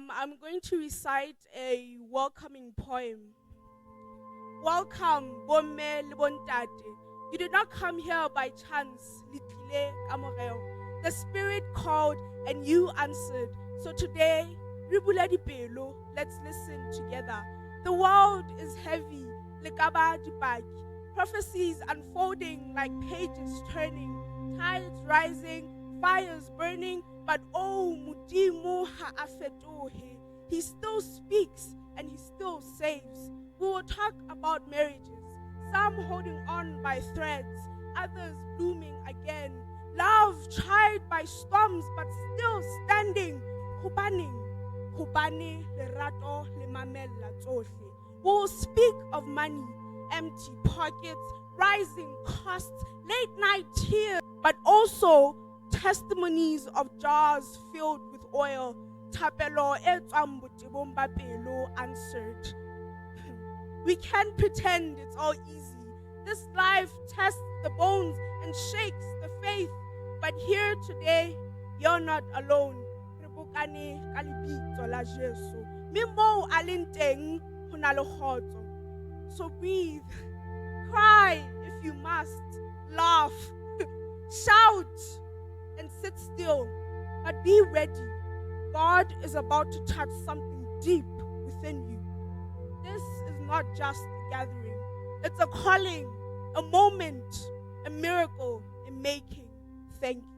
I'm going to recite a welcoming poem. Welcome, bomme le bontate. You did not come here by chance. Litlile ka morao. The Spirit called and you answered. So today, re bula dipelo, let's listen together. The world is heavy, lekaba dipaki. Prophecies unfolding like pages turning, tides rising, fires burning, but oh, Mudimu ha afetohe. He still speaks and he still saves. We will talk about marriages, some holding on by threads, others blooming again. Love tried by storms but still standing. Hubane lerato le mamella tsohle. We will speak of money, empty pockets, rising costs, late night tears, but also testimonies of jars filled with oil. Tapelo etswang botebong ba pelo answered. We can't pretend it's all easy. This life tests the bones and shakes the faith. But here today, you're not alone. Re bokane ka lebitso la Jesu. Mme moo a leng teng, ho na le kgotso. So breathe, cry if you must, laugh, shout, and sit still. But be ready. God is about to touch something deep within you. This is not just a gathering. It's a calling, a moment, a miracle in making. Thank you.